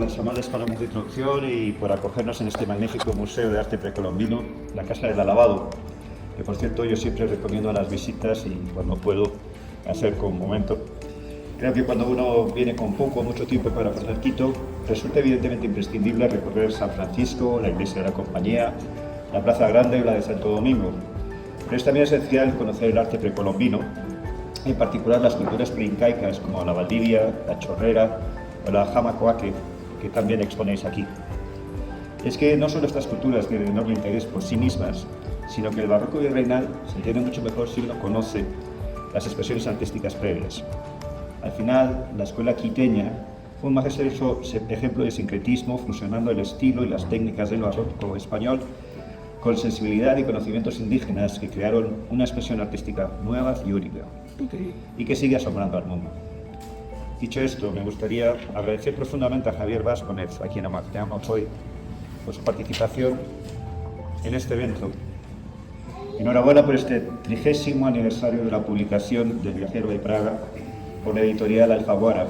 las amables palabras de introducción y por acogernos en este magnífico Museo de Arte Precolombino, la Casa del Alabado, que por cierto yo siempre recomiendo a las visitas y cuando puedo hacer con momento. Creo que cuando uno viene con poco o mucho tiempo para pasar Quito, resulta evidentemente imprescindible recorrer San Francisco, la Iglesia de la Compañía, la Plaza Grande y la de Santo Domingo. Pero es también esencial conocer el arte precolombino, en particular las culturas preincaicas como la Valdivia, la Chorrera o la Jamacoaque, que también exponéis aquí. Es que no solo estas culturas tienen enorme interés por sí mismas, sino que el barroco virreinal se entiende mucho mejor si uno conoce las expresiones artísticas previas. Al final, la escuela quiteña fue un magistral ejemplo de sincretismo, fusionando el estilo y las técnicas del barroco español con sensibilidad y conocimientos indígenas que crearon una expresión artística nueva y única, y que sigue asombrando al mundo. Dicho esto, me gustaría agradecer profundamente a Javier Vázquez, a quien amamos hoy, por su participación en este evento. Enhorabuena por este 30º aniversario de la publicación del Viajero de Praga por la editorial Alfaguara.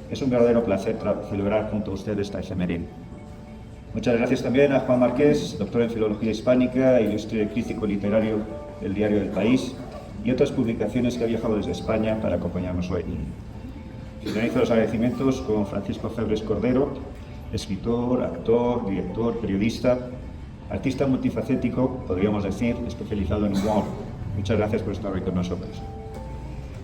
Es un verdadero placer celebrar junto a ustedes esta efeméride. Muchas gracias también a Juan Marqués, doctor en Filología Hispánica, ilustre crítico literario del Diario del País y otras publicaciones que ha viajado desde España para acompañarnos hoy. Finalizo los agradecimientos con Francisco Febres Cordero, escritor, actor, director, periodista, artista multifacético, podríamos decir, especializado en humor. Muchas gracias por estar hoy con nosotros.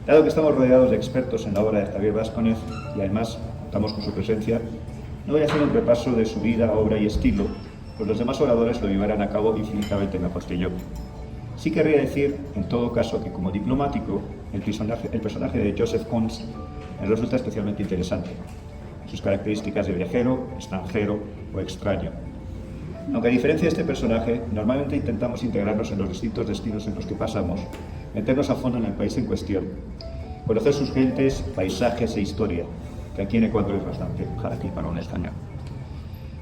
Dado que estamos rodeados de expertos en la obra de Javier Vázquez y además contamos con su presencia, no voy a hacer un repaso de su vida, obra y estilo, pues los demás oradores lo llevarán a cabo infinitamente mejor que yo. Sí querría decir, en todo caso, que como diplomático, el personaje de Joseph Pons me resulta especialmente interesante. Sus características de viajero, extranjero o extraño. Aunque a diferencia de este personaje, normalmente intentamos integrarnos en los distintos destinos en los que pasamos, meternos a fondo en el país en cuestión, conocer sus gentes, paisajes e historia, que aquí en Ecuador es bastante aquí para un español.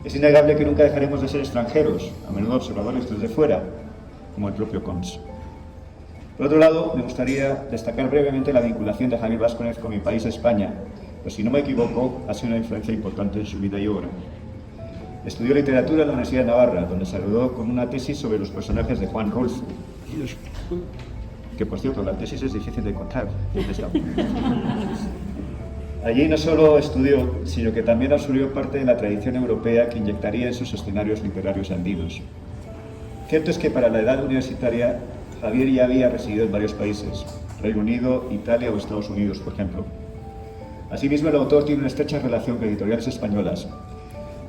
Es innegable que nunca dejaremos de ser extranjeros, a menudo observadores desde fuera, como el propio Pons. Por otro lado, me gustaría destacar brevemente la vinculación de Javier Vázquez con mi país, España, pues si no me equivoco, ha sido una influencia importante en su vida y obra. Estudió literatura en la Universidad de Navarra, donde se graduó con una tesis sobre los personajes de Juan Rulfo, que por cierto, la tesis es difícil de encontrar. Allí no solo estudió, sino que también absorbió parte de la tradición europea que inyectaría en sus escenarios literarios andinos. Cierto es que para la edad universitaria, Javier ya había residido en varios países, Reino Unido, Italia o Estados Unidos, por ejemplo. Asimismo, el autor tiene una estrecha relación con editoriales españolas,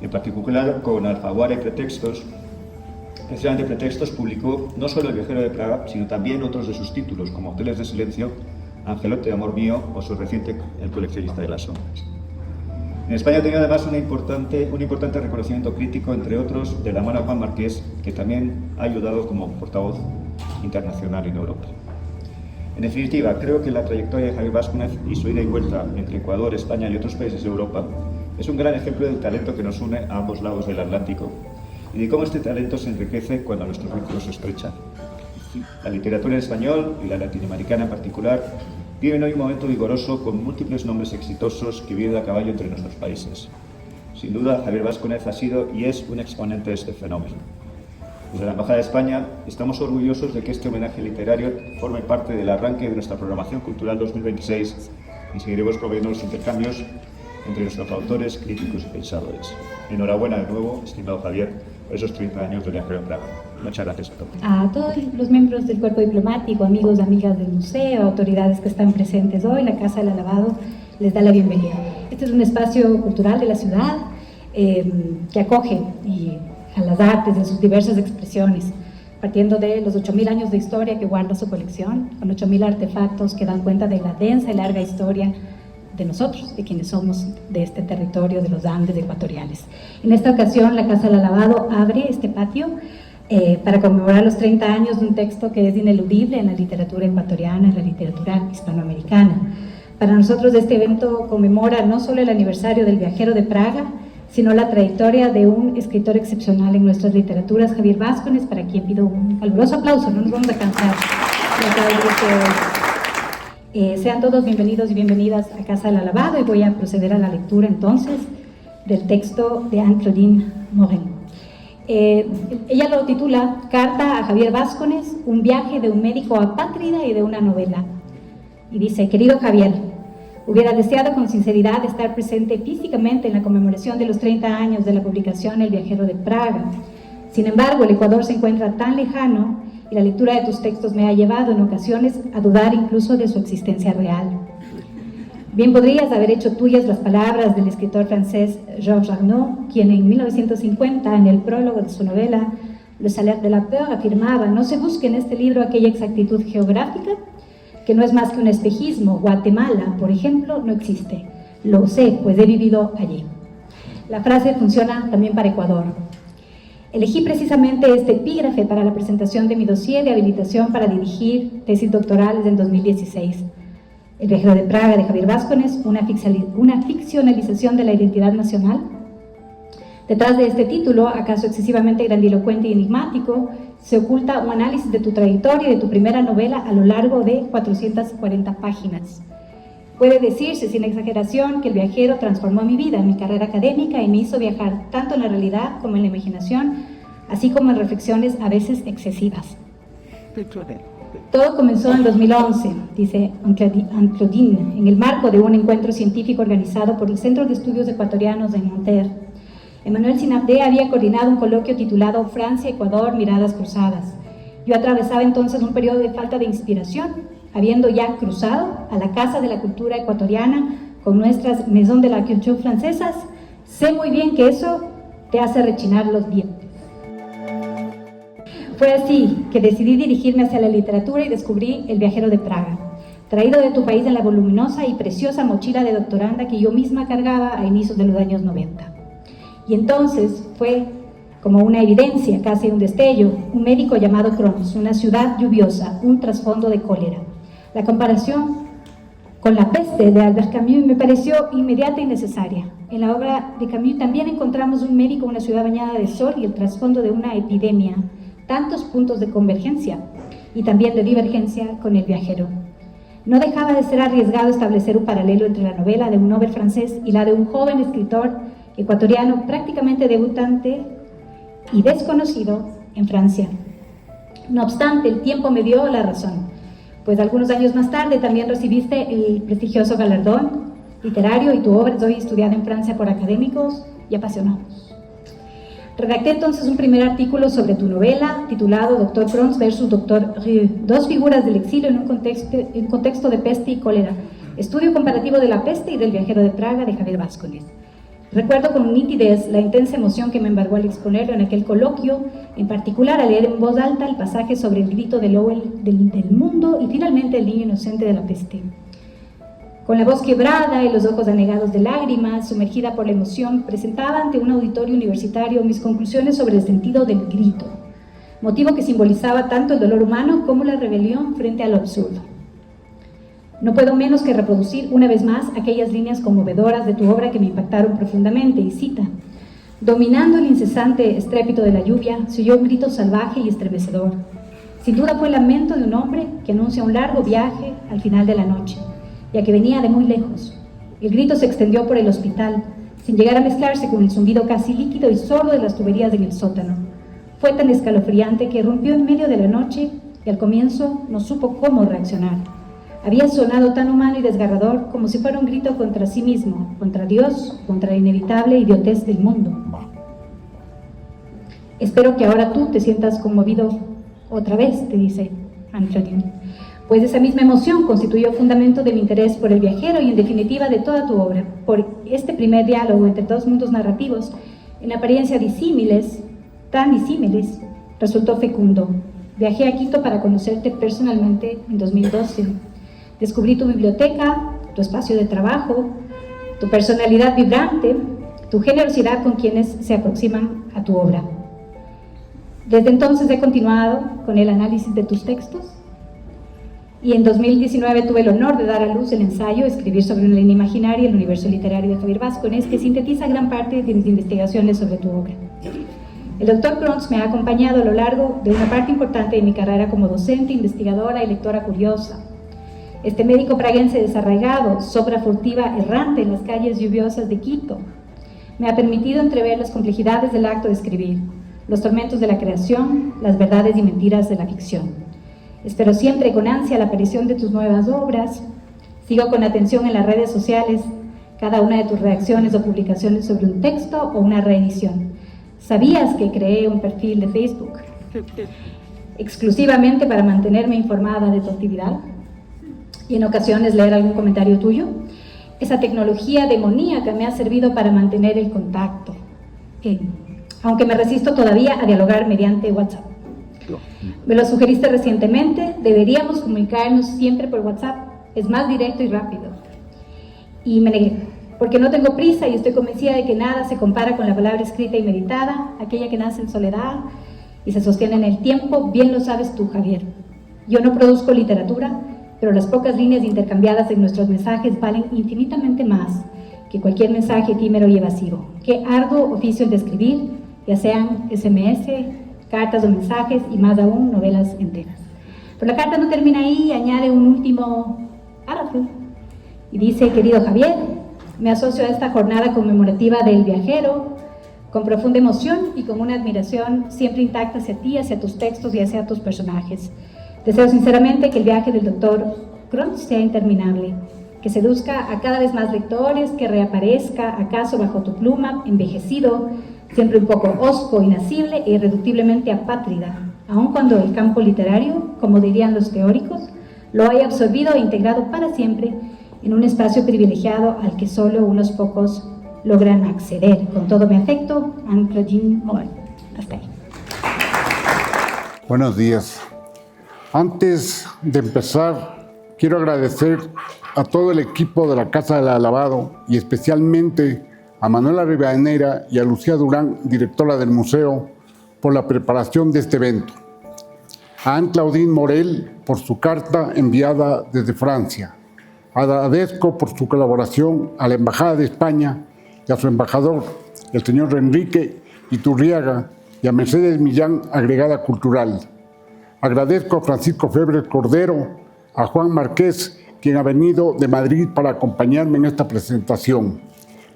en particular con Alfaguara y Pretextos. Precisamente Pretextos publicó no solo El Viajero de Praga, sino también otros de sus títulos, como Hoteles de Silencio, Angelote, Amor Mío o su reciente El Coleccionista de las Sombras. En España tenía además un importante reconocimiento crítico, entre otros, de la mano de Juan Marqués, que también ha ayudado como portavoz internacional en Europa. En definitiva, creo que la trayectoria de Javier Vázquez y su ida y vuelta entre Ecuador, España y otros países de Europa es un gran ejemplo del talento que nos une a ambos lados del Atlántico y de cómo este talento se enriquece cuando nuestros vínculos se estrechan. La literatura en español y la latinoamericana en particular viven hoy un momento vigoroso con múltiples nombres exitosos que viven a caballo entre nuestros países. Sin duda, Javier Vázquez ha sido y es un exponente de este fenómeno. Desde la Embajada de España estamos orgullosos de que este homenaje literario forme parte del arranque de nuestra programación cultural 2026 y seguiremos proveyendo los intercambios entre nuestros autores, críticos y pensadores. Enhorabuena de nuevo, estimado Javier, por esos 30 años de Viajero en Praga. Muchas gracias a todos. A todos los miembros del cuerpo diplomático, amigos, amigas del museo, autoridades que están presentes hoy, la Casa del Alabado les da la bienvenida. Este es un espacio cultural de la ciudad que acoge a las artes en sus diversas expresiones, partiendo de los 8.000 años de historia que guarda su colección, con 8.000 artefactos que dan cuenta de la densa y larga historia de nosotros, de quienes somos de este territorio de los Andes ecuatorianos. En esta ocasión, la Casa del Alabado abre este patio para conmemorar los 30 años de un texto que es ineludible en la literatura ecuatoriana, en la literatura hispanoamericana. Para nosotros este evento conmemora no solo el aniversario del Viajero de Praga, sino la trayectoria de un escritor excepcional en nuestras literaturas, Javier Vázquez, para quien pido un caluroso aplauso, no nos vamos a cansar de aplaudir. Sean todos bienvenidos y bienvenidas a Casa del Alabado y voy a proceder a la lectura entonces del texto de Anne-Claudine Morin. Ella lo titula Carta a Javier Vázquez, un viaje de un médico apátrida y de una novela. Y dice: querido Javier, hubiera deseado con sinceridad estar presente físicamente en la conmemoración de los 30 años de la publicación El viajero de Praga. Sin embargo, el Ecuador se encuentra tan lejano y la lectura de tus textos me ha llevado en ocasiones a dudar incluso de su existencia real. Bien podrías haber hecho tuyas las palabras del escritor francés Georges Arnaud, quien en 1950, en el prólogo de su novela Le Salaire de la Peur, afirmaba: no se busque en este libro aquella exactitud geográfica que no es más que un espejismo. Guatemala, por ejemplo, no existe. Lo sé, pues he vivido allí. La frase funciona también para Ecuador. Elegí precisamente este epígrafe para la presentación de mi dossier de habilitación para dirigir tesis doctorales en 2016. El viajero de Praga, de Javier Vázquez, una ficcionalización de la identidad nacional. Detrás de este título, acaso excesivamente grandilocuente y enigmático, se oculta un análisis de tu trayectoria y de tu primera novela a lo largo de 440 páginas. Puede decirse sin exageración que El viajero transformó mi vida, mi carrera académica, y me hizo viajar tanto en la realidad como en la imaginación, así como en reflexiones a veces excesivas. Todo comenzó en 2011, dice Anne-Claudine, en el marco de un encuentro científico organizado por el Centro de Estudios Ecuatorianos de Nanterre. Emmanuel Sinabde había coordinado un coloquio titulado Francia-Ecuador, miradas cruzadas. Yo atravesaba entonces un periodo de falta de inspiración, habiendo ya cruzado a la Casa de la Cultura Ecuatoriana con nuestras Maison de la Culture francesas. Sé muy bien que eso te hace rechinar los dientes. Fue así que decidí dirigirme hacia la literatura y descubrí El viajero de Praga, traído de tu país en la voluminosa y preciosa mochila de doctoranda que yo misma cargaba a inicios de los años 90. Y entonces fue como una evidencia, casi un destello, un médico llamado Cronos, una ciudad lluviosa, un trasfondo de cólera. La comparación con La peste de Albert Camus me pareció inmediata y necesaria. En la obra de Camus también encontramos un médico, una ciudad bañada de sol y el trasfondo de una epidemia, tantos puntos de convergencia y también de divergencia con El viajero. No dejaba de ser arriesgado establecer un paralelo entre la novela de un Nobel francés y la de un joven escritor ecuatoriano prácticamente debutante y desconocido en Francia. No obstante, el tiempo me dio la razón, pues algunos años más tarde también recibiste el prestigioso galardón literario y tu obra es hoy estudiada en Francia por académicos y apasionados. Redacté entonces un primer artículo sobre tu novela, titulado Dr. Cronos versus Dr. Rieu, dos figuras del exilio en un contexto de peste y cólera, estudio comparativo de la peste y del viajero de Praga de Javier Vázquez. Recuerdo con nitidez la intensa emoción que me embargó al exponerlo en aquel coloquio, en particular al leer en voz alta el pasaje sobre el grito del mundo y finalmente el niño inocente de la peste. Con la voz quebrada y los ojos anegados de lágrimas, sumergida por la emoción, presentaba ante un auditorio universitario mis conclusiones sobre el sentido del grito, motivo que simbolizaba tanto el dolor humano como la rebelión frente a lo absurdo. No puedo menos que reproducir una vez más aquellas líneas conmovedoras de tu obra que me impactaron profundamente, y cita: dominando el incesante estrépito de la lluvia, se oyó un grito salvaje y estremecedor. Sin duda fue el lamento de un hombre que anuncia un largo viaje al final de la noche, ya que venía de muy lejos. El grito se extendió por el hospital, sin llegar a mezclarse con el zumbido casi líquido y sordo de las tuberías en el sótano. Fue tan escalofriante que irrumpió en medio de la noche y al comienzo no supo cómo reaccionar. Había sonado tan humano y desgarrador como si fuera un grito contra sí mismo, contra Dios, contra la inevitable idiotez del mundo. Espero que ahora tú te sientas conmovido otra vez, te dice Anne-Claudine, pues esa misma emoción constituyó fundamento de mi interés por El viajero y en definitiva de toda tu obra, por este primer diálogo entre dos mundos narrativos, en apariencia disímiles, tan disímiles, resultó fecundo. Viajé a Quito para conocerte personalmente en 2012. Descubrí tu biblioteca, tu espacio de trabajo, tu personalidad vibrante, tu generosidad con quienes se aproximan a tu obra. Desde entonces he continuado con el análisis de tus textos y en 2019 tuve el honor de dar a luz el ensayo Escribir sobre una línea imaginaria, el universo literario de Javier Vázquez, que sintetiza gran parte de mis investigaciones sobre tu obra. El Dr. Cronos me ha acompañado a lo largo de una parte importante de mi carrera como docente, investigadora y lectora curiosa. Este médico praguense desarraigado, sobra furtiva, errante en las calles lluviosas de Quito, me ha permitido entrever las complejidades del acto de escribir, los tormentos de la creación, las verdades y mentiras de la ficción. Espero siempre con ansia la aparición de tus nuevas obras. Sigo con atención en las redes sociales cada una de tus reacciones o publicaciones sobre un texto o una reedición. ¿Sabías que creé un perfil de Facebook exclusivamente para mantenerme informada de tu actividad? Y en ocasiones leer algún comentario tuyo. Esa tecnología demoníaca me ha servido para mantener el contacto, aunque me resisto todavía a dialogar mediante WhatsApp. Me lo sugeriste recientemente, deberíamos comunicarnos siempre por WhatsApp, es más directo y rápido. Y me negué, porque no tengo prisa y estoy convencida de que nada se compara con la palabra escrita y meditada, aquella que nace en soledad y se sostiene en el tiempo. Bien lo sabes tú, Javier. Yo no produzco literatura, pero las pocas líneas intercambiadas en nuestros mensajes valen infinitamente más que cualquier mensaje efímero y evasivo. Qué arduo oficio el de escribir, ya sean SMS, cartas o mensajes y más aún novelas enteras. Pero la carta no termina ahí, añade un último párrafo y dice: querido Javier, me asocio a esta jornada conmemorativa del viajero con profunda emoción y con una admiración siempre intacta hacia ti, hacia tus textos y hacia tus personajes. Deseo sinceramente que el viaje del Dr. Crunch sea interminable, que seduzca a cada vez más lectores, que reaparezca acaso bajo tu pluma, envejecido, siempre un poco hosco, inasible e irreductiblemente apátrida, aun cuando el campo literario, como dirían los teóricos, lo haya absorbido e integrado para siempre en un espacio privilegiado al que solo unos pocos logran acceder. Con todo mi afecto, Anne-Claudine Moll. Hasta ahí. Buenos días. Antes de empezar, quiero agradecer a todo el equipo de la Casa del Alabado y especialmente a Manuela Rivadeneira y a Lucía Durán, directora del museo, por la preparación de este evento. A Anne-Claudine Morel por su carta enviada desde Francia. Agradezco por su colaboración a la Embajada de España y a su embajador, el señor Enrique Iturriaga, y a Mercedes Millán, agregada cultural. Agradezco a Francisco Febre Cordero, a Juan Márquez, quien ha venido de Madrid para acompañarme en esta presentación.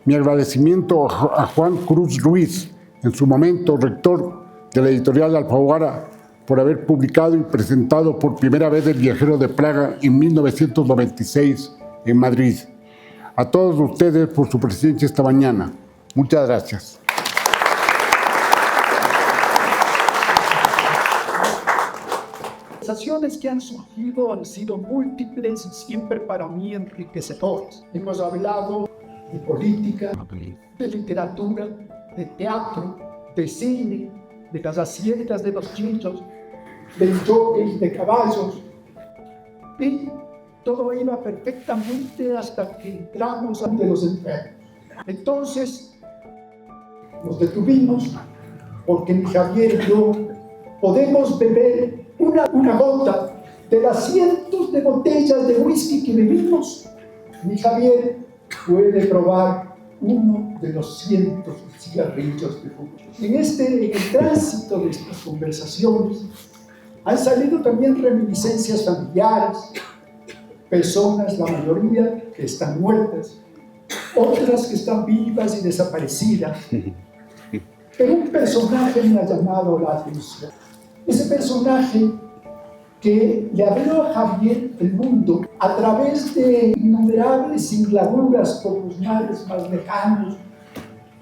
Mi agradecimiento a Juan Cruz Ruiz, en su momento rector de la editorial Alfaguara, por haber publicado y presentado por primera vez El viajero de Praga en 1996 en Madrid. A todos ustedes por su presencia esta mañana. Muchas gracias. Las conversaciones que han surgido han sido múltiples y siempre para mí enriquecedoras. Hemos hablado de política, de literatura, de teatro, de cine, de las haciendas de los chichos, del jockey de caballos. Y todo iba perfectamente hasta que entramos ante los enfermos. Entonces nos detuvimos porque ni Javier y yo podemos beber una gota de las cientos de botellas de whisky que bebimos. Ni Javier puede probar uno de los cientos de cigarrillos de humo. En el tránsito de estas conversaciones han salido también reminiscencias familiares, personas, la mayoría, que están muertas, otras que están vivas y desaparecidas. Pero un personaje me ha llamado la atención. Ese personaje que le abrió a Javier el mundo a través de innumerables singladuras por los mares más lejanos,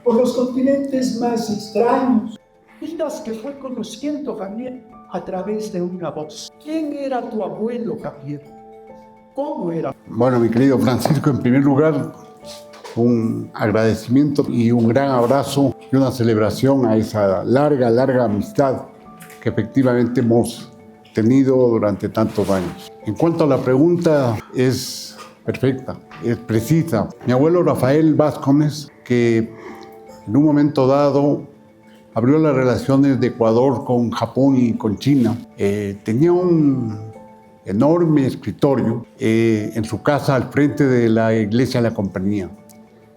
por los continentes más extraños, vidas que fue conociendo Javier a través de una voz. ¿Quién era tu abuelo, Javier? ¿Cómo era? Bueno, mi querido Francisco, en primer lugar, un agradecimiento y un gran abrazo y una celebración a esa larga amistad que efectivamente hemos tenido durante tantos años. En cuanto a la pregunta, es perfecta, es precisa. Mi abuelo Rafael Vázquez, que en un momento dado abrió las relaciones de Ecuador con Japón y con China, tenía un enorme escritorio en su casa al frente de la iglesia de la Compañía.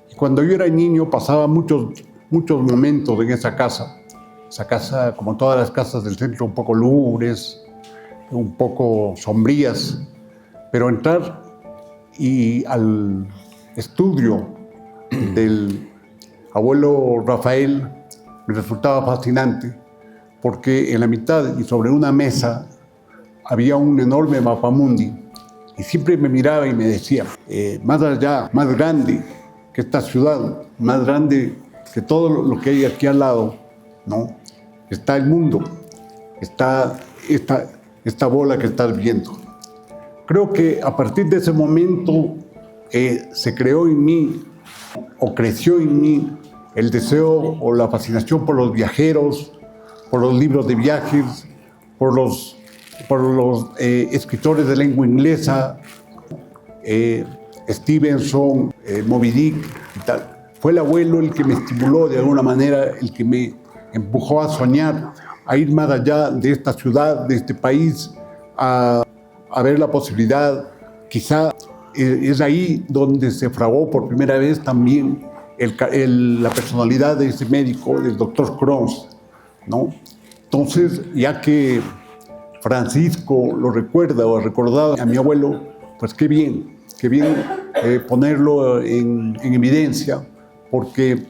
Y cuando yo era niño pasaba muchos momentos en esa casa. Esa casa, como todas las casas del centro, un poco lúgubres, un poco sombrías, pero entrar y al estudio del abuelo Rafael me resultaba fascinante porque en la mitad y sobre una mesa había un enorme mapamundi y siempre me miraba y me decía, más allá, más grande que esta ciudad, más grande que todo lo que hay aquí al lado, ¿no? Está el mundo, está esta bola que estás viendo. Creo que a partir de ese momento se creó en mí, o creció en mí, el deseo o la fascinación por los viajeros, por los libros de viajes, por los escritores de lengua inglesa, Stevenson, Moby Dick y tal. Fue el abuelo el que me estimuló de alguna manera, el que me empujó a soñar, a ir más allá de esta ciudad, de este país, a ver la posibilidad. Quizá es ahí donde se fraguó por primera vez también la personalidad de ese médico, del doctor Crohn, ¿no? Entonces, ya que Francisco lo recuerda o ha recordado a mi abuelo, pues qué bien ponerlo en evidencia, porque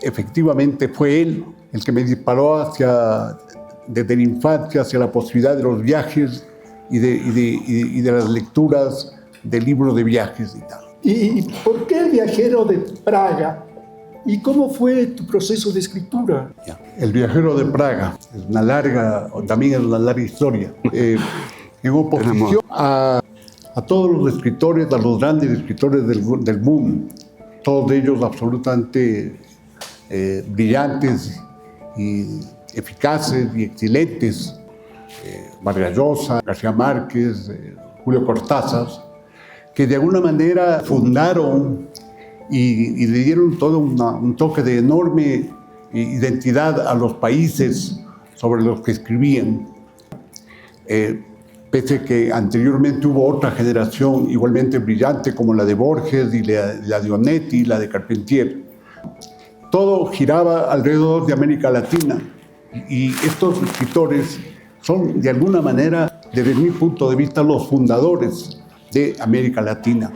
efectivamente fue él el que me disparó desde la infancia hacia la posibilidad de los viajes y de las lecturas de libros de viajes y tal. ¿Y por qué El viajero de Praga? ¿Y cómo fue tu proceso de escritura? El viajero de Praga también es una larga historia. En oposición a todos los escritores, a los grandes escritores del boom, todos ellos absolutamente brillantes y eficaces y excelentes, Vargas Llosa, García Márquez, Julio Cortázar, que de alguna manera fundaron y le dieron todo un toque de enorme identidad a los países sobre los que escribían. Pese a que anteriormente hubo otra generación igualmente brillante como la de Borges y la de Onetti y la de Carpentier. Todo giraba alrededor de América Latina y estos escritores son de alguna manera, desde mi punto de vista, los fundadores de América Latina,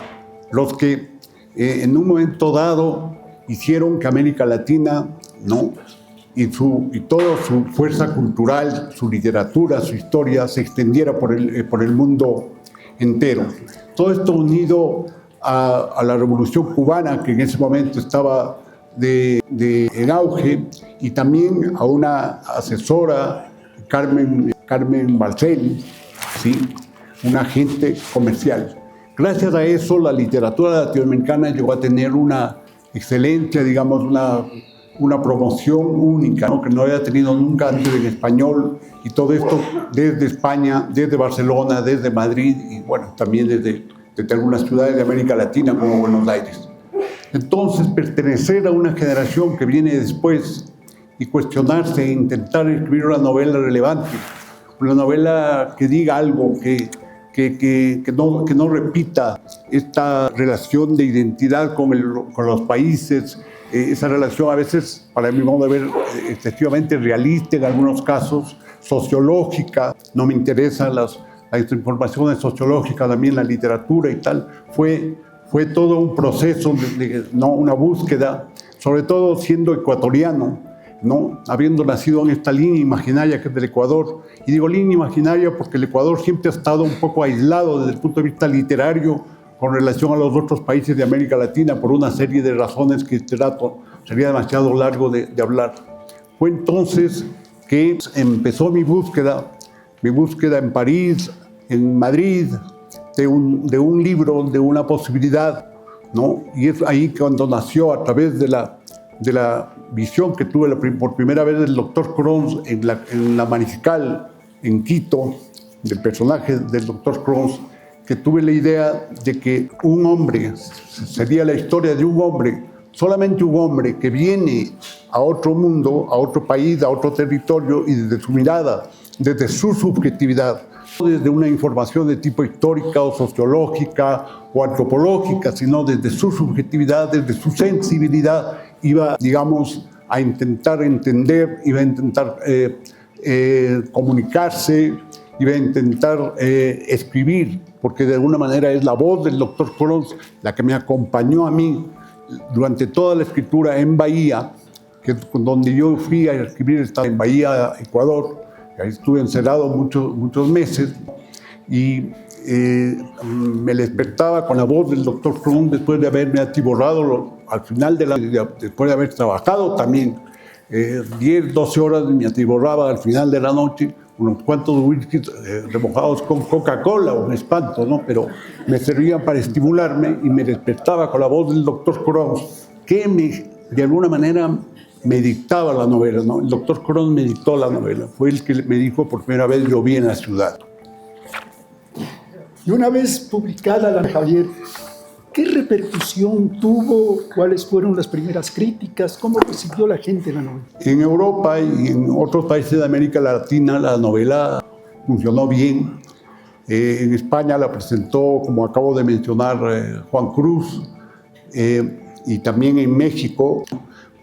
los que en un momento dado hicieron que América Latina, ¿no?, y toda su fuerza cultural, su literatura, su historia se extendiera por el mundo entero. Todo esto unido a la Revolución Cubana, que en ese momento estaba en auge, y también a una asesora, Carmen Balcells, ¿sí?, una agente comercial. Gracias a eso, la literatura latinoamericana llegó a tener una excelencia, digamos, una promoción única, ¿no?, que no había tenido nunca antes en español, y todo esto desde España, desde Barcelona, desde Madrid, y bueno, también desde algunas ciudades de América Latina como Buenos Aires. Entonces, pertenecer a una generación que viene después y cuestionarse e intentar escribir una novela relevante, una novela que diga algo, que no repita esta relación de identidad con los países, esa relación a veces, para mi modo de ver, excesivamente realista en algunos casos, sociológica. No me interesan las informaciones sociológicas, también la literatura y tal. Fue todo un proceso, ¿no?, una búsqueda, sobre todo siendo ecuatoriano, ¿no?, habiendo nacido en esta línea imaginaria que es del Ecuador. Y digo línea imaginaria porque el Ecuador siempre ha estado un poco aislado desde el punto de vista literario con relación a los otros países de América Latina por una serie de razones que sería demasiado largo de hablar. Fue entonces que empezó mi búsqueda en París, en Madrid, de un libro, de una posibilidad, ¿no? Y es ahí cuando nació, a través de la visión que tuve por primera vez del doctor Crohn en la Mariscal, en Quito, del personaje del doctor Crohn, que tuve la idea de que un hombre, sería la historia de un hombre, solamente un hombre que viene a otro mundo, a otro país, a otro territorio, y desde su mirada, desde su subjetividad, no desde una información de tipo histórica o sociológica o antropológica, sino desde su subjetividad, desde su sensibilidad, iba, digamos, a intentar entender, iba a intentar comunicarse, iba a intentar escribir, porque de alguna manera es la voz del doctor Crohn la que me acompañó a mí durante toda la escritura en Bahía, que es donde yo fui a escribir, estaba en Bahía, Ecuador. Ahí estuve encerrado muchos meses y me despertaba con la voz del doctor Cron después de haberme atiborrado al final después de haber trabajado también 10, 12 horas, me atiborraba al final de la noche unos cuantos whiskies remojados con Coca-Cola, un espanto, ¿no? Pero me servían para estimularme y me despertaba con la voz del doctor Cron, que de alguna manera me dictaba la novela, ¿no? El doctor Cron me dictó la novela, fue el que me dijo por primera vez yo vi en la ciudad. Y una vez publicada la Javier, ¿qué repercusión tuvo? ¿Cuáles fueron las primeras críticas? ¿Cómo recibió la gente la novela? En Europa y en otros países de América Latina la novela funcionó bien. En España la presentó, como acabo de mencionar, Juan Cruz, y también en México,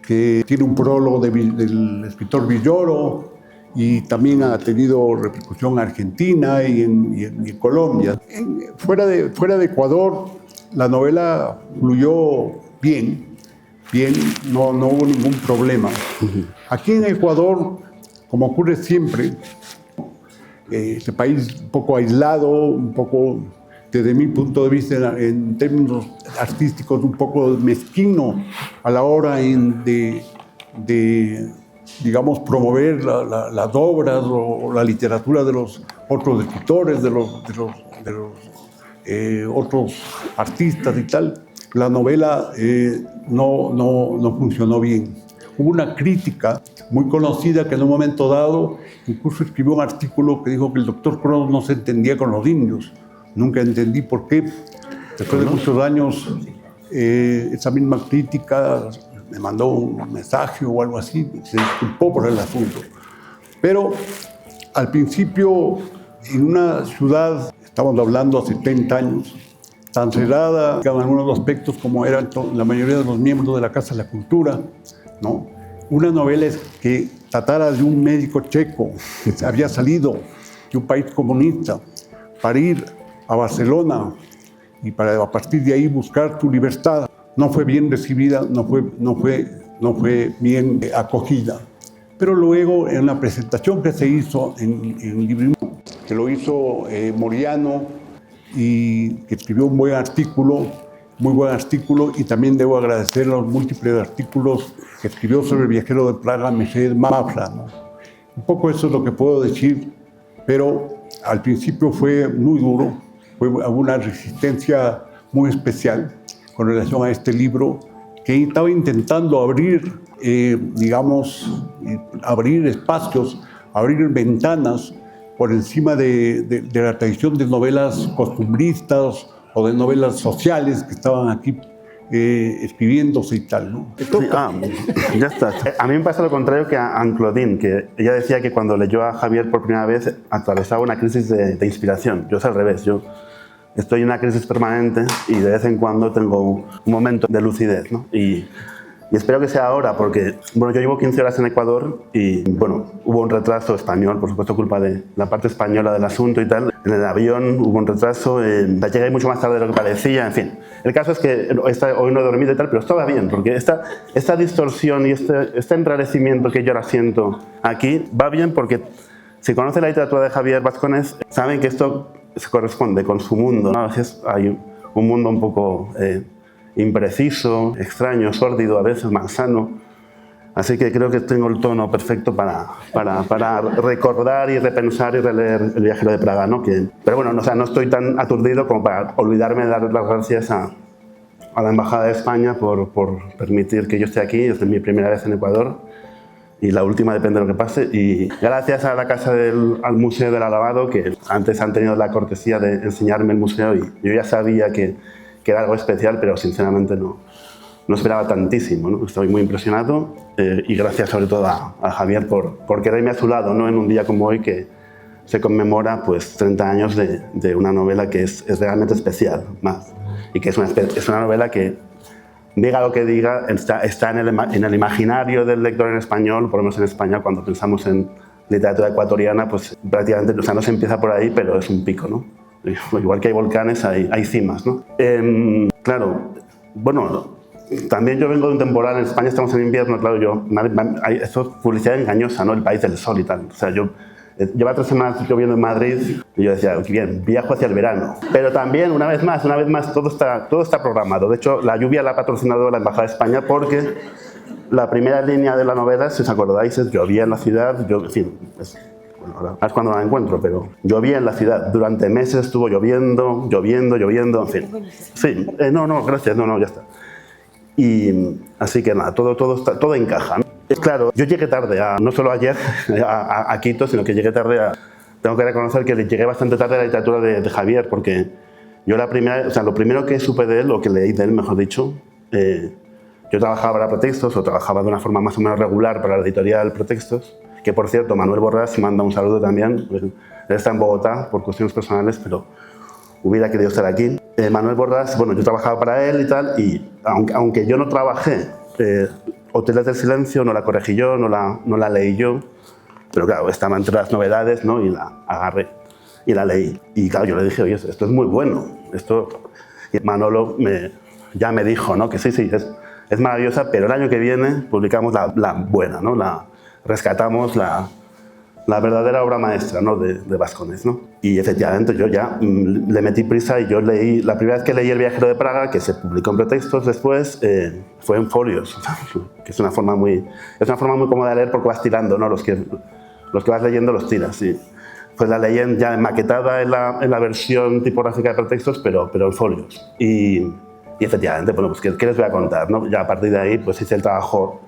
que tiene un prólogo del escritor Villoro, y también ha tenido repercusión en Argentina y en Colombia. Fuera de Ecuador, la novela fluyó bien, no hubo ningún problema. Aquí en Ecuador, como ocurre siempre, este país un poco aislado, un poco, desde mi punto de vista, en términos artísticos, un poco mezquino a la hora de digamos, promover las obras o la literatura de los otros escritores, de los otros artistas y tal. La novela no funcionó bien. Hubo una crítica muy conocida que en un momento dado incluso escribió un artículo que dijo que el doctor Cron no se entendía con los indios. Nunca entendí por qué. Después de muchos años, esa misma crítica me mandó un mensaje o algo así, se disculpó por el asunto. Pero al principio, en una ciudad, estamos hablando hace 70 años, tan cerrada en algunos aspectos como eran la mayoría de los miembros de la Casa de la Cultura, ¿no? Una novela que tratara de un médico checo que había salido de un país comunista para ir a Barcelona y para a partir de ahí buscar tu libertad, no fue bien recibida, no fue bien acogida. Pero luego, en la presentación que se hizo en Librimo, que lo hizo Moriano y que escribió un buen artículo, muy buen artículo, y también debo agradecer los múltiples artículos que escribió sobre el viajero de Praga, Mercedes Mafra, ¿no? Un poco eso es lo que puedo decir, pero al principio fue muy duro, fue una resistencia muy especial con relación a este libro, que estaba intentando abrir, abrir espacios, abrir ventanas por encima de la tradición de novelas costumbristas o de novelas sociales que estaban aquí escribiéndose y tal, ¿no? Sí, ya está. A mí me pasa lo contrario que a Anne-Claudine, que ella decía que cuando leyó a Javier por primera vez atravesaba una crisis de inspiración. Yo es al revés, yo estoy en una crisis permanente y de vez en cuando tengo un momento de lucidez, ¿no? Y espero que sea ahora, porque bueno, yo llevo 15 horas en Ecuador y bueno, hubo un retraso español, por supuesto culpa de la parte española del asunto y tal. En el avión hubo un retraso, llegué mucho más tarde de lo que parecía, en fin. El caso es que hoy no he dormido y tal, pero estaba bien, porque esta distorsión y este enrarecimiento que yo ahora siento aquí va bien porque si conocen la literatura de Javier Vasconés, saben que esto se corresponde con su mundo, ¿no? Hay un mundo un poco impreciso, extraño, sórdido, a veces malsano. Así que creo que tengo el tono perfecto para recordar y repensar y releer El viajero de Praga, ¿no? Pero bueno, no estoy tan aturdido como para olvidarme de dar las gracias a la Embajada de España por permitir que yo esté aquí. Es mi primera vez en Ecuador y la última, depende de lo que pase. Y gracias a la Casa al Museo del Alabado, que antes han tenido la cortesía de enseñarme el museo y yo ya sabía que era algo especial, pero sinceramente no esperaba tantísimo, ¿no? Estoy muy impresionado y gracias sobre todo a Javier por quererme a su lado, ¿no? En un día como hoy que se conmemora pues 30 años de una novela que es realmente especial, más, y que es una novela que, diga lo que diga, está en el imaginario del lector en español, por lo menos en España, cuando pensamos en literatura ecuatoriana, pues prácticamente, o sea, no se empieza por ahí, pero es un pico, ¿no? Igual que hay volcanes, hay cimas, ¿no? Claro, bueno, También yo vengo de un temporal, en España estamos en invierno, claro, esto es publicidad engañosa, ¿no? El país del sol y tal. O sea, yo lleva 3 semanas lloviendo en Madrid y yo decía, bien, viajo hacia el verano. Pero también, una vez más, todo está programado. De hecho, la lluvia la ha patrocinado la Embajada de España porque la primera línea de la novela, si os acordáis, es llovía en la ciudad, en fin, bueno, ahora es cuando la encuentro, pero llovía en la ciudad. Durante meses estuvo lloviendo, en fin. Sí, no, gracias, no, ya está. Y así que nada, todo encaja, ¿no? Claro, yo llegué tarde, no solo ayer a Quito, sino que llegué tarde tengo que reconocer que llegué bastante tarde a la literatura de Javier, porque yo lo primero que supe de él, o que leí de él, mejor dicho, yo trabajaba para Pretextos, o trabajaba de una forma más o menos regular para la editorial Pretextos, que por cierto, Manuel Borràs manda un saludo también, él está en Bogotá por cuestiones personales, pero hubiera querido estar aquí. Manuel Borràs, bueno, yo trabajaba para él y tal, y aunque yo no trabajé Hoteles del Silencio, no la corregí yo, no la leí yo, pero claro, estaba entre las novedades, ¿no? Y la agarré y la leí. Y claro, yo le dije, oye, esto es muy bueno. Y Manolo ya me dijo, ¿no? Que sí, es maravillosa, pero el año que viene publicamos la buena, ¿no? Rescatamos la verdadera obra maestra, ¿no? de Vasconés, ¿no? Y efectivamente yo ya le metí prisa y yo leí, la primera vez que leí El viajero de Praga, que se publicó en Pretextos después, fue en folios, que es una forma muy cómoda de leer porque vas tirando, ¿no? Los que vas leyendo los tiras, sí. Pues la leí ya maquetada en la versión tipográfica de Pretextos, pero en folios. Y efectivamente, bueno, pues ¿qué les voy a contar, ¿no? Ya a partir de ahí pues hice el trabajo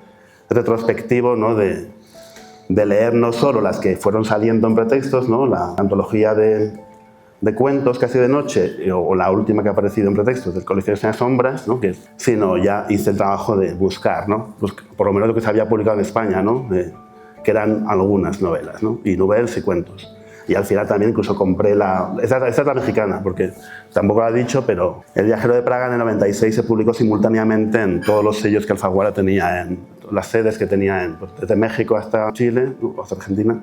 retrospectivo, ¿no? de leer no solo las que fueron saliendo en Pretextos, ¿no? La antología de cuentos casi de noche, o la última que ha aparecido en Pretextos, del Colecciones en sombras, ¿no? Sino ya hice el trabajo de buscar, ¿no? Por lo menos lo que se había publicado en España, ¿no? Que eran algunas novelas, ¿no? Y novelas y cuentos. Y al final también incluso compré esa es la mexicana, porque tampoco lo ha dicho, pero El viajero de Praga en el 96 se publicó simultáneamente en todos los sellos que Alfaguara tenía, en las sedes que tenía desde México hasta Chile, o hasta Argentina,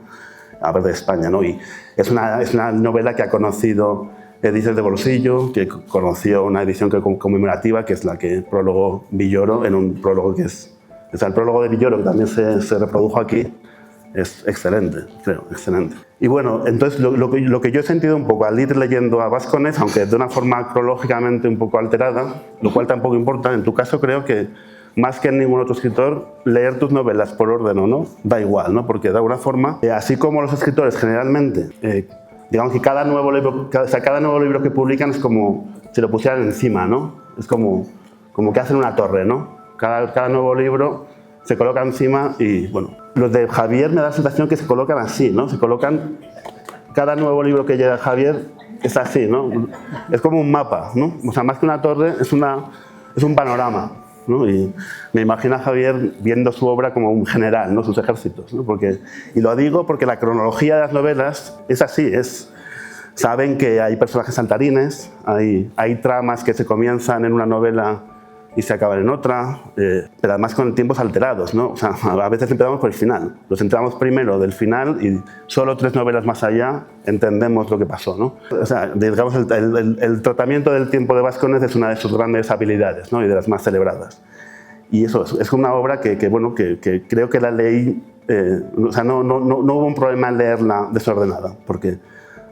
aparte de España, ¿no? Y es una novela que ha conocido Ediciones de Bolsillo, que conoció una edición conmemorativa, que es la que prólogo Villoro, en un prólogo que es el prólogo de Villoro, que también se reprodujo aquí. Es excelente, creo, excelente. Y bueno, entonces lo que yo he sentido un poco al ir leyendo a Vasconés, aunque de una forma cronológicamente un poco alterada, lo cual tampoco importa, en tu caso creo que más que en ningún otro escritor, leer tus novelas por orden o no, da igual, ¿no? Porque de alguna forma, así como los escritores generalmente, digamos que cada nuevo libro que publican es como si lo pusieran encima, ¿no? Es como que hacen una torre, ¿no? Cada nuevo libro se coloca encima y, bueno, los de Javier me da la sensación que se colocan así, ¿no? Cada nuevo libro que llega a Javier es así, ¿no? Es como un mapa, ¿no? O sea, más que una torre, es un panorama, ¿no? Y me imagino a Javier viendo su obra como un general, ¿no? Sus ejércitos, ¿no? Y lo digo porque la cronología de las novelas es así, saben que hay personajes saltarines, hay tramas que se comienzan en una novela y se acaban en otra, pero además con tiempos alterados, ¿no? O sea, a veces empezamos por el final. Nos enteramos primero del final y solo 3 novelas más allá entendemos lo que pasó, ¿no? O sea, digamos, el tratamiento del tiempo de Vasconés es una de sus grandes habilidades, ¿no? Y de las más celebradas. Y eso es una obra que creo que la leí, o sea, no hubo un problema en leerla desordenada, porque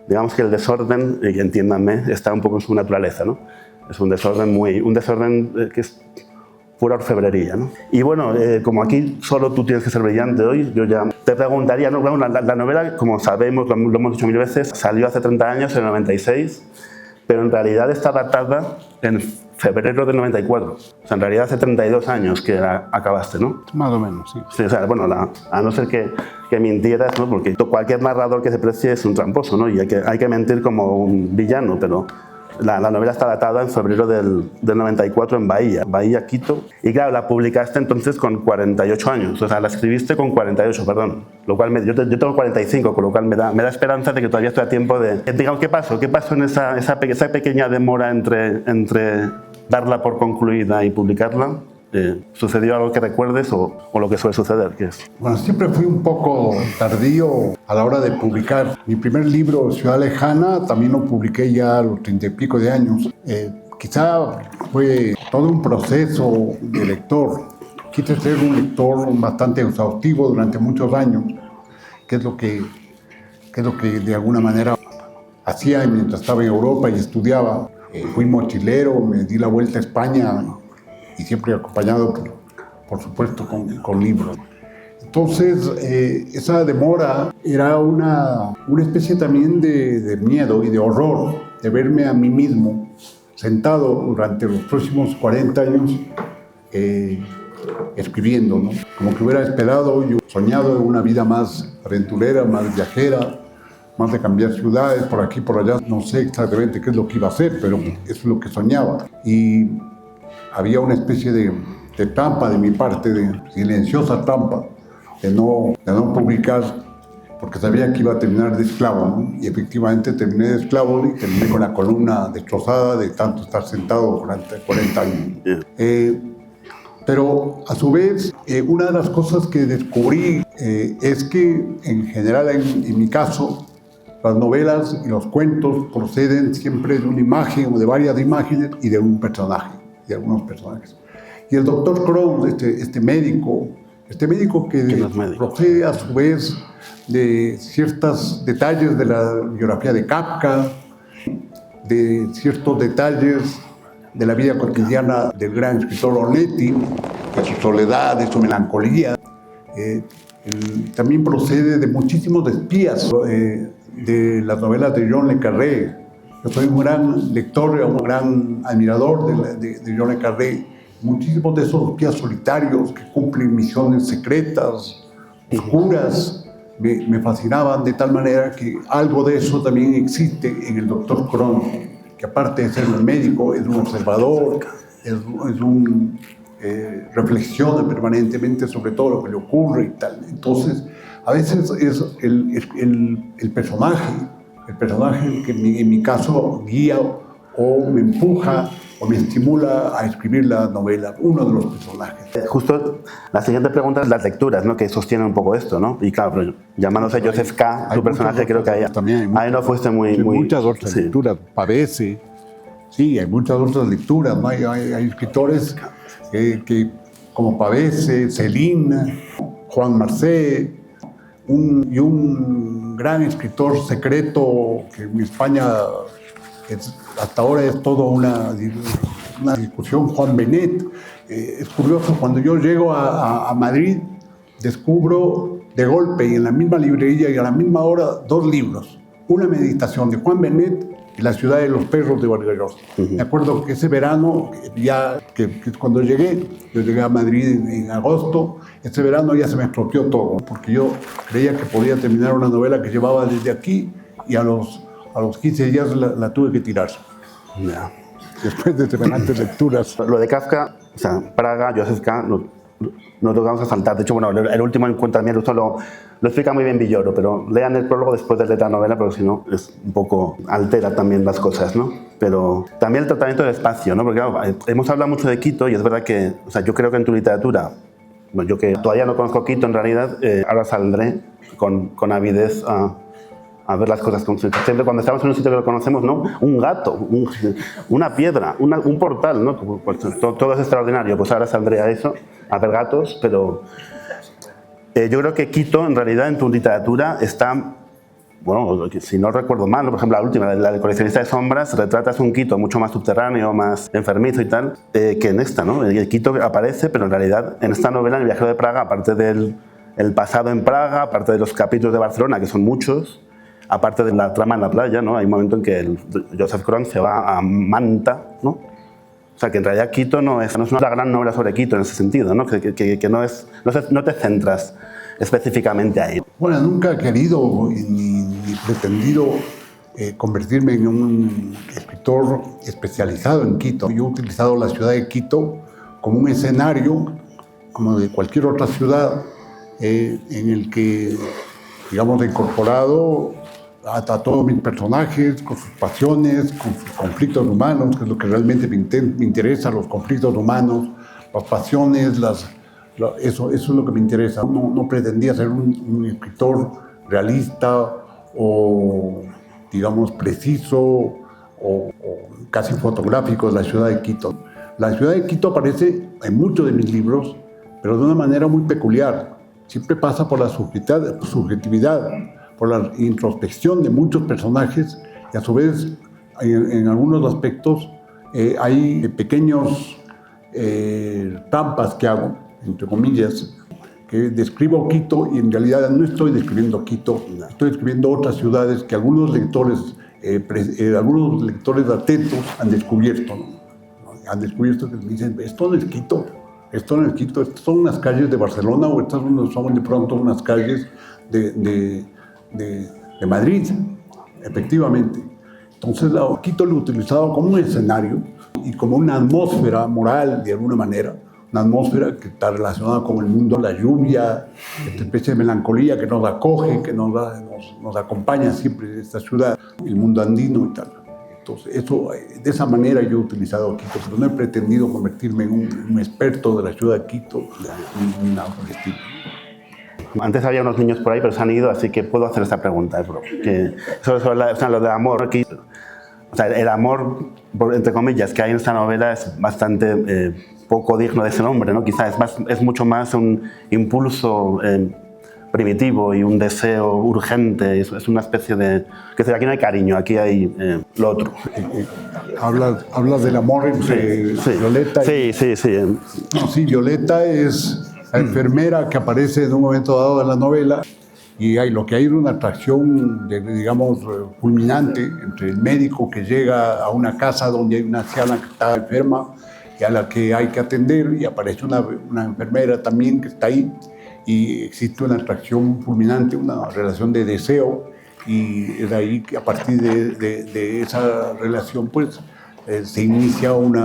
digamos que el desorden, y entiéndanme, está un poco en su naturaleza, ¿no? Es un desorden que es pura orfebrería, ¿no? Y bueno, como aquí solo tú tienes que ser brillante hoy, yo ya te preguntaría, ¿no? Bueno, la novela, como sabemos, lo hemos dicho 1000 veces, salió hace 30 años, en el 96, pero en realidad está datada en febrero del 94. O sea, en realidad hace 32 años que acabaste, ¿no? Más o menos, sí. Sí, o sea, bueno, a no ser que mintieras, ¿no? Porque cualquier narrador que se precie es un tramposo, ¿no? Y hay que mentir como un villano, pero la novela está datada en febrero del 94 en Bahía, Quito. Y claro, la publicaste entonces con 48 años. O sea, la escribiste con 48, perdón. Lo cual yo tengo 45, con lo cual me da esperanza de que todavía estoy a tiempo de... Digamos, ¿qué pasó? ¿Qué pasó en esa pequeña demora entre darla por concluida y publicarla? ¿Sucedió algo que recuerdes o lo que suele suceder? ¿Qué es? Bueno, siempre fui un poco tardío a la hora de publicar. Mi primer libro, Ciudad Lejana, también lo publiqué ya a los 30 y pico de años. quizá fue todo un proceso de lector. Quise ser un lector bastante exhaustivo durante muchos años, que es lo que de alguna manera hacía mientras estaba en Europa y estudiaba. Fui mochilero, me di la vuelta a España y siempre acompañado, por supuesto, con libros. Entonces, esa demora era una especie también de miedo y de horror de verme a mí mismo sentado durante los próximos 40 años escribiendo, ¿no? Como que hubiera esperado, yo soñado una vida más aventurera, más viajera, más de cambiar ciudades por aquí, por allá. No sé exactamente qué es lo que iba a hacer, pero eso es lo que soñaba. Y había una especie de trampa de mi parte, de silenciosa trampa, de no publicar, porque sabía que iba a terminar de esclavo, ¿no? Y efectivamente terminé de esclavo y terminé con la columna destrozada de tanto estar sentado durante 40 años. Pero a su vez, una de las cosas que descubrí es que en general, en mi caso, las novelas y los cuentos proceden siempre de una imagen o de varias imágenes y de un personaje, de algunos personajes. Y el doctor Krohn, este médico que procede a su vez de ciertos detalles de la biografía de Kafka, de ciertos detalles de la vida cotidiana del gran escritor Onetti, de su soledad, de su melancolía. También procede de muchísimos espías, de las novelas de John le Carré. Yo soy un gran lector, un gran admirador de John le Carré. Muchísimos de esos espías solitarios que cumplen misiones secretas, oscuras, me fascinaban de tal manera que algo de eso también existe en el doctor Krohn, que aparte de ser un médico, es un observador, reflexiona permanentemente sobre todo lo que le ocurre y tal. Entonces, a veces es el personaje que en mi caso guía o me empuja o me estimula a escribir la novela, uno de los personajes. Justo la siguiente pregunta es las lecturas, ¿no? Que sostienen un poco esto, ¿no? Y claro, pero llamándose Joseph K., tu personaje, creo que ahí no fuiste muy... Muchas otras lecturas, Pavese, sí, hay muchas otras lecturas, ¿no? Hay escritores que como Pavese, Céline, Juan Marcé, y un gran escritor secreto que en España hasta ahora es toda una discusión, Juan Benet. Es curioso, cuando yo llego a Madrid, descubro de golpe y en la misma librería y a la misma hora 2 libros. Una meditación de Juan Benet y La ciudad de los perros de Vargas Llosa. Me acuerdo que ese verano, ya que cuando yo llegué a Madrid en agosto, ese verano ya se me expropió todo, porque yo creía que podía terminar una novela que llevaba desde aquí y a los 15 días la tuve que tirar. Yeah. Después de semejantes lecturas. Lo de Kafka, o sea, Praga, Joseph K., no lo vamos a saltar. De hecho, bueno, el último encuentro también lo explica muy bien Villoro, pero lean el prólogo después de leer la novela, porque si no, es un poco altera también las cosas, ¿no? Pero también el tratamiento del espacio, ¿no? Porque claro, hemos hablado mucho de Quito y es verdad que, o sea, yo creo que en tu literatura, bueno, yo que todavía no conozco Quito en realidad, ahora saldré con avidez a ver las cosas como siempre cuando estamos en un sitio que lo conocemos, ¿no? Un gato, una piedra, un portal, ¿no? Pues, todo es extraordinario, pues ahora saldré a eso, a ver gatos, pero yo creo que Quito en realidad en tu literatura está, bueno, si no recuerdo mal, ¿no? Por ejemplo la última, la de Coleccionista de sombras, retratas un Quito mucho más subterráneo, más enfermizo y tal, que en esta, ¿no? El Quito aparece, pero en realidad en esta novela, en El viajero de Praga, aparte del pasado en Praga, aparte de los capítulos de Barcelona, que son muchos, aparte de la trama en la playa, ¿no? Hay un momento en que Joseph Krohn se va a Manta, ¿no? O sea, que en realidad Quito no es una gran novela sobre Quito en ese sentido, ¿no? Que no te centras específicamente ahí. Bueno, nunca he querido ni pretendido convertirme en un escritor especializado en Quito. Yo he utilizado la ciudad de Quito como un escenario, como de cualquier otra ciudad, en el que, digamos, he incorporado a todos mis personajes, con sus pasiones, con sus conflictos humanos, que es lo que realmente me interesa, los conflictos humanos, las pasiones, eso es lo que me interesa. No pretendía ser un escritor realista o, digamos, preciso o casi fotográfico de la ciudad de Quito. La ciudad de Quito aparece en muchos de mis libros, pero de una manera muy peculiar. Siempre pasa por la subjetividad, por la introspección de muchos personajes y a su vez en algunos aspectos hay pequeños trampas que hago, entre comillas, que describo Quito y en realidad no estoy describiendo Quito, estoy describiendo otras ciudades que algunos lectores atentos han descubierto, ¿no? Han descubierto que me dicen, esto no es Quito, esto no es Quito, estas son unas calles de Barcelona o estas son de pronto unas calles de Madrid, efectivamente. Entonces Quito lo he utilizado como un escenario y como una atmósfera moral de alguna manera, una atmósfera que está relacionada con el mundo, la lluvia, esta especie de melancolía que nos acoge, que nos acompaña siempre en esta ciudad, el mundo andino y tal. Entonces, de esa manera yo he utilizado Quito, pero no he pretendido convertirme en un experto de la ciudad de Quito, ni nada por el estilo. Antes había unos niños por ahí, pero se han ido, así que puedo hacer esta pregunta. Sobre lo de amor, aquí, o sea, el amor, entre comillas, que hay en esta novela es bastante poco digno de ese nombre, ¿no? Quizás es mucho más un impulso primitivo y un deseo urgente, es una especie de... aquí no hay cariño, aquí hay lo otro. Hablas del amor entre Violeta y... Sí. No, sí, Violeta es la enfermera que aparece en un momento dado de la novela y lo que hay es una atracción, digamos, fulminante entre el médico que llega a una casa donde hay una anciana que está enferma y a la que hay que atender y aparece una enfermera también que está ahí y existe una atracción fulminante, una relación de deseo y es ahí que a partir de esa relación pues se inicia un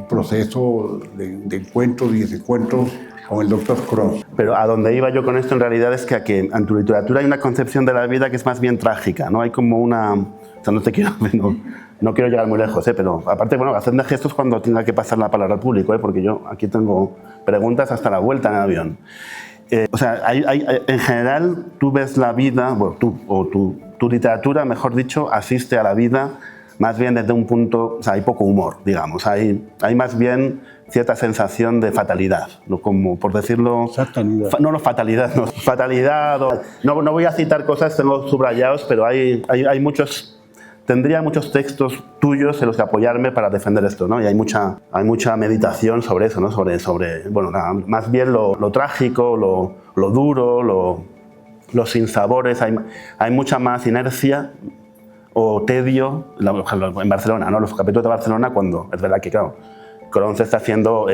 proceso de encuentros y desencuentros con el doctor Krohn. Pero a donde iba yo con esto en realidad es que en tu literatura hay una concepción de la vida que es más bien trágica, ¿no? Hay como una... O sea, no quiero llegar muy lejos, pero aparte, bueno, hacedme gestos cuando tenga que pasar la palabra al público, porque yo aquí tengo preguntas hasta la vuelta en el avión. O sea, en general tú ves la vida, bueno, tu literatura, mejor dicho, asiste a la vida más bien desde un punto, o sea, hay poco humor, digamos, hay más bien cierta sensación de fatalidad, ¿no? Como por decirlo... Fatalidad. Fatalidad, no voy a citar cosas, tengo subrayados, pero hay muchos... Tendría muchos textos tuyos en los que apoyarme para defender esto, ¿no? Y hay mucha meditación sobre eso, ¿no? Sobre bueno, más bien lo trágico, lo duro, los sinsabores. Hay mucha más inercia o tedio en Barcelona, ¿no? Los capítulos de Barcelona, cuando es verdad que, claro, Krohn se está siendo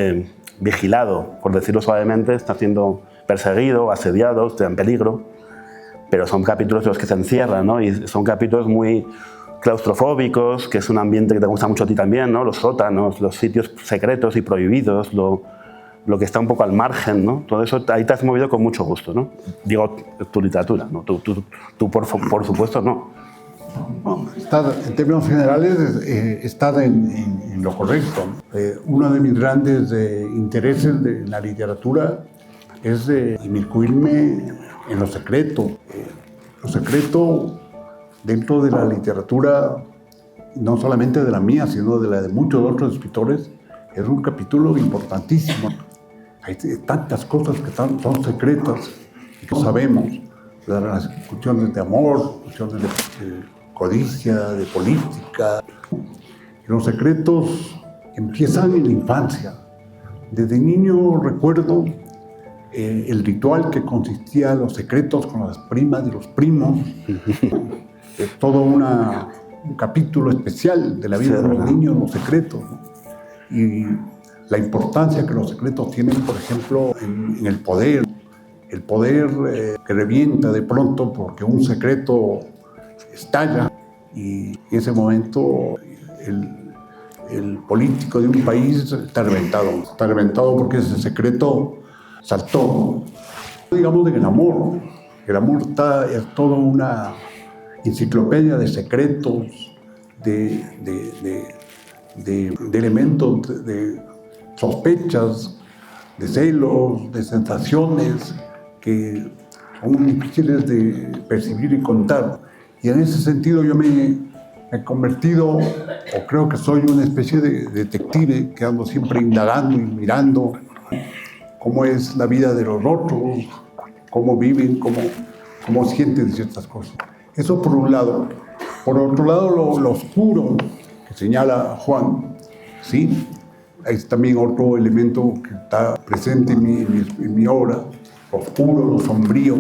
vigilado, por decirlo suavemente, está siendo perseguido, asediado, está en peligro, pero son capítulos en los que se encierra, ¿no? Y son capítulos muy claustrofóbicos, que es un ambiente que te gusta mucho a ti también, ¿no? Los sótanos, los sitios secretos y prohibidos, lo que está un poco al margen, ¿no? Todo eso ahí te has movido con mucho gusto, ¿no? Digo, tu literatura, ¿no? Tú por supuesto, no. En términos generales, está en lo correcto. Uno de mis grandes intereses de la literatura es inmiscuirme en lo secreto. Lo secreto dentro de la literatura, no solamente de la mía, sino de la de muchos otros escritores, es un capítulo importantísimo. Hay tantas cosas que son secretas y que no sabemos. Las cuestiones de amor, cuestiones de codicia, de política. Y los secretos empiezan en la infancia. Desde niño recuerdo el ritual que consistía en los secretos con las primas y los primos. Es todo un capítulo especial de la vida de los niños, los secretos, ¿no? Y la importancia que los secretos tienen, por ejemplo, en el poder que revienta de pronto porque un secreto estalla y en ese momento el político de un país está reventado porque ese secreto saltó. Digamos en el amor es toda una enciclopedia de secretos, de elementos, de sospechas, de celos, de sensaciones que son difíciles de percibir y contar. Y en ese sentido yo me Me he convertido, o creo que soy una especie de detective que ando siempre indagando y mirando cómo es la vida de los otros, cómo viven, cómo sienten ciertas cosas. Eso por un lado. Por otro lado, lo oscuro que señala Juan, ¿sí? Es también otro elemento que está presente en mi obra, lo oscuro, lo sombrío.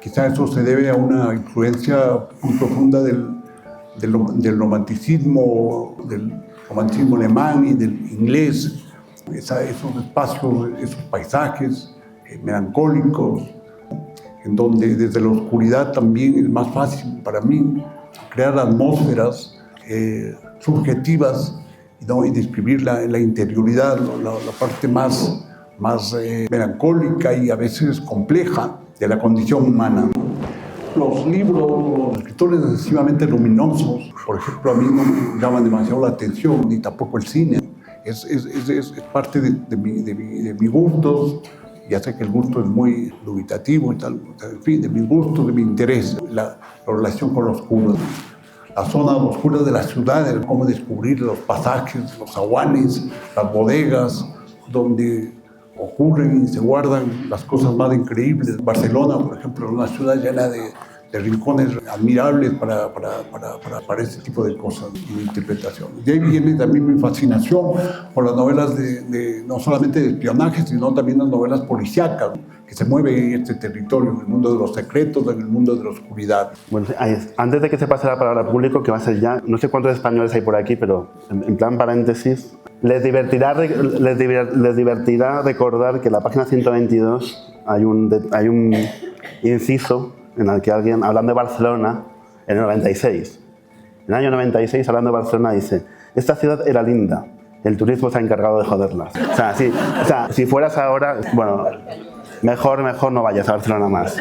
Quizá eso se debe a una influencia muy profunda del romanticismo alemán y del inglés. Esos espacios, esos paisajes melancólicos, en donde desde la oscuridad también es más fácil para mí crear atmósferas subjetivas, ¿no? Y describir la interioridad, la parte más melancólica y a veces compleja de la condición humana. Los libros, los escritores excesivamente luminosos, por ejemplo, a mí no me llaman demasiado la atención, ni tampoco el cine. Es parte de mis gustos. Ya sé que el gusto es muy dubitativo y tal, en fin, de mis gustos, de mi interés, la relación con lo oscuro. Las zonas oscuras de las ciudades, cómo descubrir los pasajes, los zaguanes, las bodegas, donde ocurren y se guardan las cosas más increíbles. Barcelona, por ejemplo, es una ciudad llena de rincones admirables para este tipo de cosas y de interpretaciones. De ahí viene también mi fascinación por las novelas no solamente de espionaje, sino también las novelas policíacas, que se mueve en este territorio, en el mundo de los secretos, en el mundo de la oscuridad. Bueno, antes de que se pase la palabra al público, que va a ser ya, no sé cuántos españoles hay por aquí, pero en plan paréntesis, les divertirá recordar que en la página 122 hay un inciso en el que alguien, hablando de Barcelona, en el 96, en el año 96, hablando de Barcelona, dice: esta ciudad era linda, el turismo se ha encargado de joderlas. O sea, si fueras ahora, bueno, mejor no vayas a Barcelona más.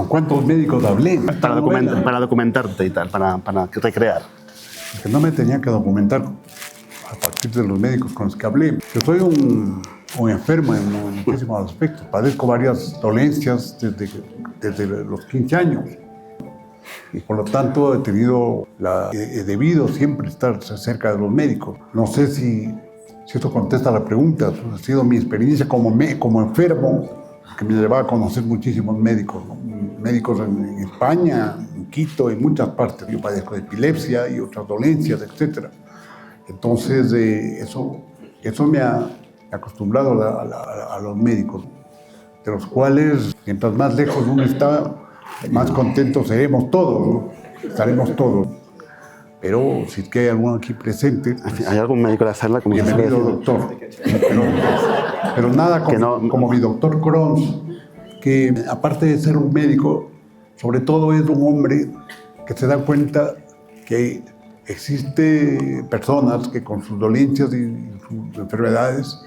¿Cuántos médicos hablé? Para documentarte y tal, para recrear. Que no me tenía que documentar a partir de los médicos con los que hablé. Yo soy un enfermo en muchísimos aspectos. Padezco varias dolencias desde los 15 años. Y por lo tanto he debido siempre estar cerca de los médicos. No sé si esto contesta la pregunta. Ha sido mi experiencia como enfermo, que me llevaba a conocer muchísimos médicos, ¿no? Médicos en España, en Quito, en muchas partes. Yo padezco de epilepsia y otras dolencias, etc. Entonces, eso me ha acostumbrado a los médicos, de los cuales, mientras más lejos uno está, más contentos seremos todos, ¿no? Estaremos todos. Pero si es que hay alguno aquí presente... ¿Hay algún médico de la sala? Bienvenido, doctor. Pero nada como mi doctor Crons, que aparte de ser un médico, sobre todo es un hombre que se da cuenta que existe personas que con sus dolencias y sus enfermedades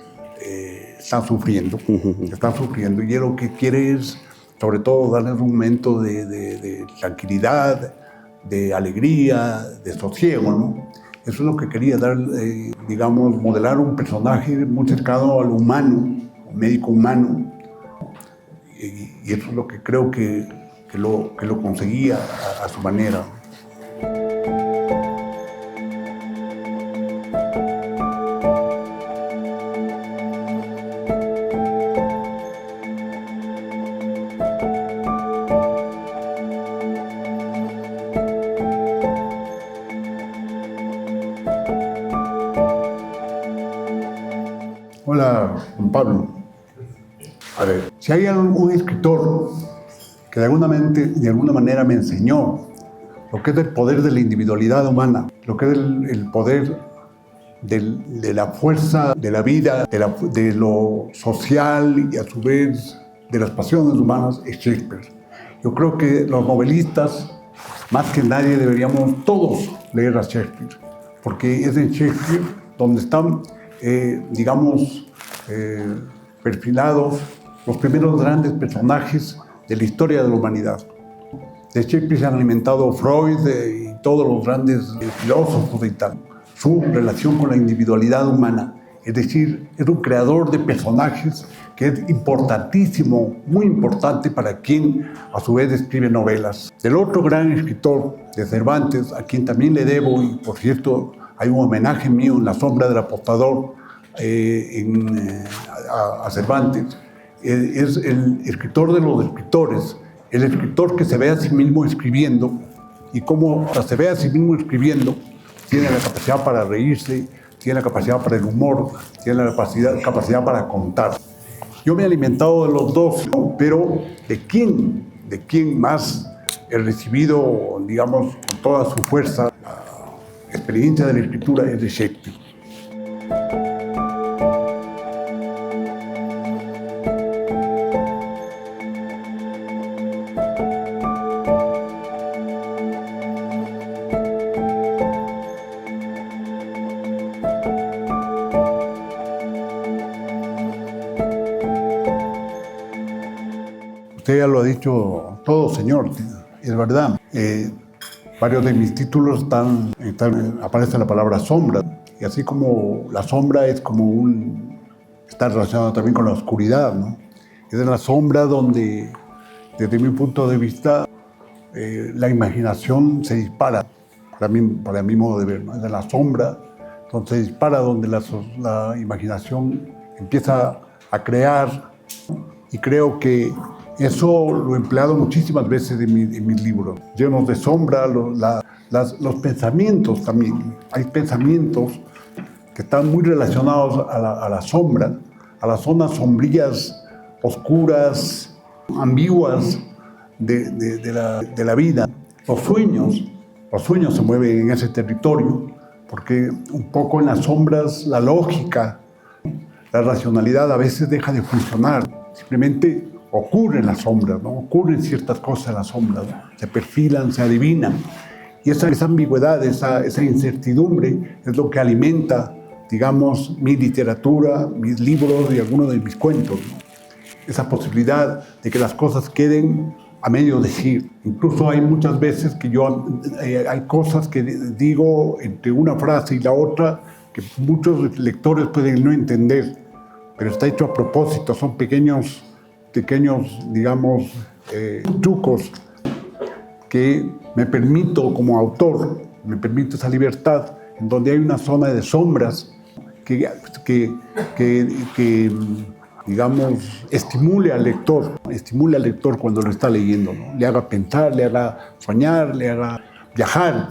están sufriendo. Y él lo que quiere es, sobre todo, darles un momento de tranquilidad, de alegría, de sosiego, ¿no? Eso es lo que quería dar, digamos, modelar un personaje muy cercano al humano, un médico humano. Y eso es lo que creo que lo conseguía a su manera. Hola, Juan Pablo. A ver, si hay algún escritor que de alguna manera me enseñó lo que es el poder de la individualidad humana, lo que es el poder de la fuerza de la vida, de lo social y a su vez de las pasiones humanas, es Shakespeare. Yo creo que los novelistas, más que nadie, deberíamos todos leer a Shakespeare, porque es en Shakespeare donde están, perfilados los primeros grandes personajes de la historia de la humanidad. De Shakespeare se han alimentado Freud y todos los grandes filósofos y tal. Su relación con la individualidad humana, es decir, es un creador de personajes que es importantísimo, muy importante para quien a su vez escribe novelas. Del otro gran escritor de Cervantes, a quien también le debo, y por cierto hay un homenaje mío en La sombra del apostador a Cervantes, es el escritor de los escritores, el escritor que se ve a sí mismo escribiendo, y como se ve a sí mismo escribiendo, tiene la capacidad para reírse, tiene la capacidad para el humor, tiene la capacidad para contar. Yo me he alimentado de los dos, ¿no? Pero ¿de quién más he recibido, digamos, con toda su fuerza, la experiencia de la escritura? Es de Shakespeare. Usted ya lo ha dicho todo, señor, es verdad. Varios de mis títulos aparece la palabra sombra, y así como la sombra es como está relacionado también con la oscuridad, ¿no? Es en la sombra donde, desde mi punto de vista, la imaginación se dispara, para mi modo de ver, ¿no? Es en la sombra donde se dispara, donde la imaginación empieza a crear, y creo que eso lo he empleado muchísimas veces en mis libros, llenos de sombra, los pensamientos también. Hay pensamientos que están muy relacionados a la sombra, a las zonas sombrías, oscuras, ambiguas de la vida. Los sueños se mueven en ese territorio, porque un poco en las sombras la lógica, la racionalidad a veces deja de funcionar. Simplemente ocurren las sombras, ¿no? Ocurren ciertas cosas en las sombras, ¿no? Se perfilan, se adivinan. Y esa ambigüedad, esa incertidumbre es lo que alimenta, digamos, mi literatura, mis libros y algunos de mis cuentos, ¿no? Esa posibilidad de que las cosas queden a medio decir. Incluso hay muchas veces que hay cosas que digo entre una frase y la otra que muchos lectores pueden no entender, pero está hecho a propósito, son pequeños, digamos, trucos que me permito como autor, me permito esa libertad en donde hay una zona de sombras que digamos, estimule al lector cuando lo está leyendo, ¿no? Le haga pensar, le haga soñar, le haga viajar.